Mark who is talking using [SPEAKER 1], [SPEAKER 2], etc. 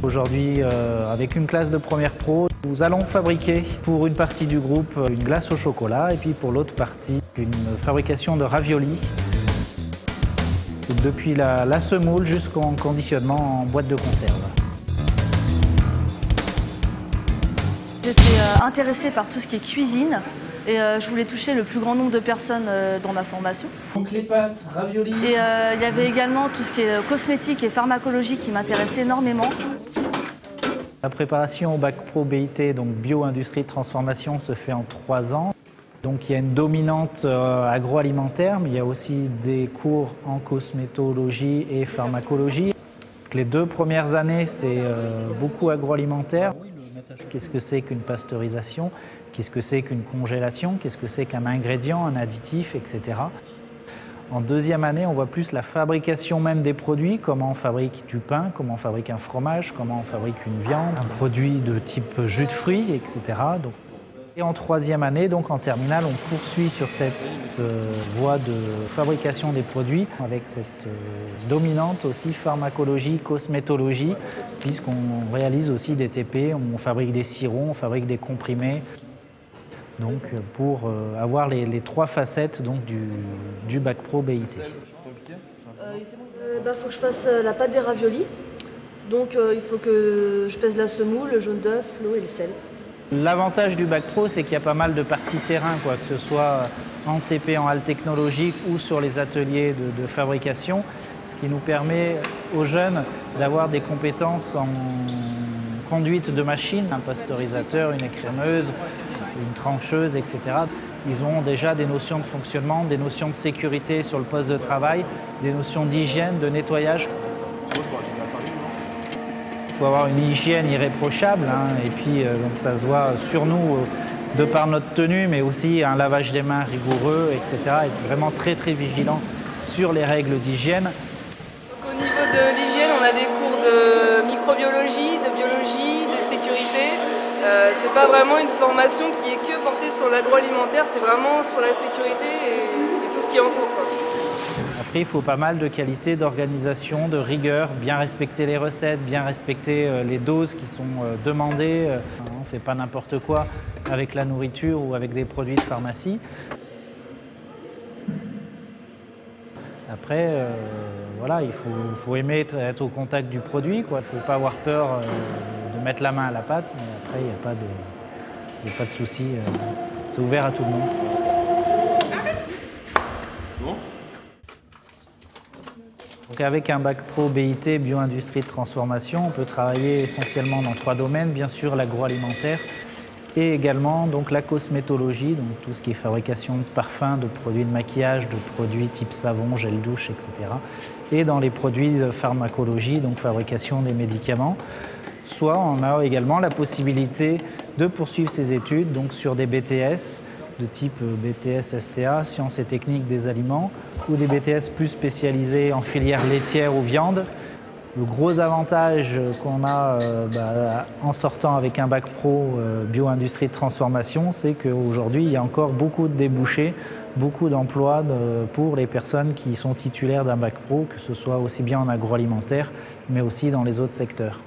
[SPEAKER 1] Aujourd'hui, avec une classe de première pro, nous allons fabriquer pour une partie du groupe une glace au chocolat et puis pour l'autre partie une fabrication de raviolis. Depuis la semoule jusqu'au conditionnement en boîte de conserve.
[SPEAKER 2] J'étais intéressée par tout ce qui est cuisine et je voulais toucher le plus grand nombre de personnes dans ma formation.
[SPEAKER 1] Donc les pâtes, raviolis.
[SPEAKER 2] Et il y avait également tout ce qui est cosmétique et pharmacologie qui m'intéressait énormément.
[SPEAKER 1] La préparation au bac pro BIT, donc bio-industrie de transformation, se fait en 3 ans. Donc il y a une dominante agroalimentaire, mais il y a aussi des cours en cosmétologie et pharmacologie. Les 2 premières années, c'est beaucoup agroalimentaire. Qu'est-ce que c'est qu'une pasteurisation? Qu'est-ce que c'est qu'une congélation? Qu'est-ce que c'est qu'un ingrédient, un additif, etc. En 2e année, on voit plus la fabrication même des produits, comment on fabrique du pain, comment on fabrique un fromage, comment on fabrique une viande, un produit de type jus de fruits, etc. Et en 3e année, donc en terminale, on poursuit sur cette voie de fabrication des produits avec cette dominante aussi pharmacologie, cosmétologie, puisqu'on réalise aussi des TP, on fabrique des sirops, on fabrique des comprimés. Donc pour avoir les 3 facettes donc, du bac pro BIT.
[SPEAKER 2] Faut que je fasse la pâte des raviolis. Donc il faut que je pèse la semoule, le jaune d'œuf, l'eau et le sel.
[SPEAKER 1] L'avantage du bac pro, c'est qu'il y a pas mal de parties terrain, que ce soit en TP, en halle technologique ou sur les ateliers de fabrication, ce qui nous permet aux jeunes d'avoir des compétences en conduite de machine, un pasteurisateur, une écrémeuse, une trancheuse, etc. Ils ont déjà des notions de fonctionnement, des notions de sécurité sur le poste de travail, des notions d'hygiène, de nettoyage. Il faut avoir une hygiène irréprochable, et puis donc ça se voit sur nous de par notre tenue, mais aussi un lavage des mains rigoureux, etc. Être vraiment très vigilant sur les règles d'hygiène.
[SPEAKER 3] Au niveau de l'hygiène, on a des cours de microbiologie, de biologie, de sécurité. C'est pas vraiment une formation qui est que portée sur l'agroalimentaire, c'est vraiment sur la sécurité et tout ce qui entoure, quoi.
[SPEAKER 1] Après, il faut pas mal de qualité d'organisation, de rigueur, bien respecter les recettes, bien respecter les doses qui sont demandées. On ne fait pas n'importe quoi avec la nourriture ou avec des produits de pharmacie. Après, voilà, il faut aimer être au contact du produit, Il ne faut pas avoir peur de mettre la main à la pâte, mais après, il n'y a pas de souci. C'est ouvert à tout le monde. Donc avec un bac pro BIT, bio-industrie de transformation, on peut travailler essentiellement dans 3 domaines. Bien sûr, l'agroalimentaire et également donc, la cosmétologie, donc tout ce qui est fabrication de parfums, de produits de maquillage, de produits type savon, gel douche, etc. Et dans les produits de pharmacologie, donc fabrication des médicaments. Soit on a également la possibilité de poursuivre ses études donc, sur des BTS, de type BTS STA, sciences et techniques des aliments, ou des BTS plus spécialisés en filière laitière ou viande. Le gros avantage qu'on a en sortant avec un bac pro bio-industrie de transformation, c'est qu'aujourd'hui, il y a encore beaucoup de débouchés, beaucoup d'emplois pour les personnes qui sont titulaires d'un bac pro, que ce soit aussi bien en agroalimentaire, mais aussi dans les autres secteurs.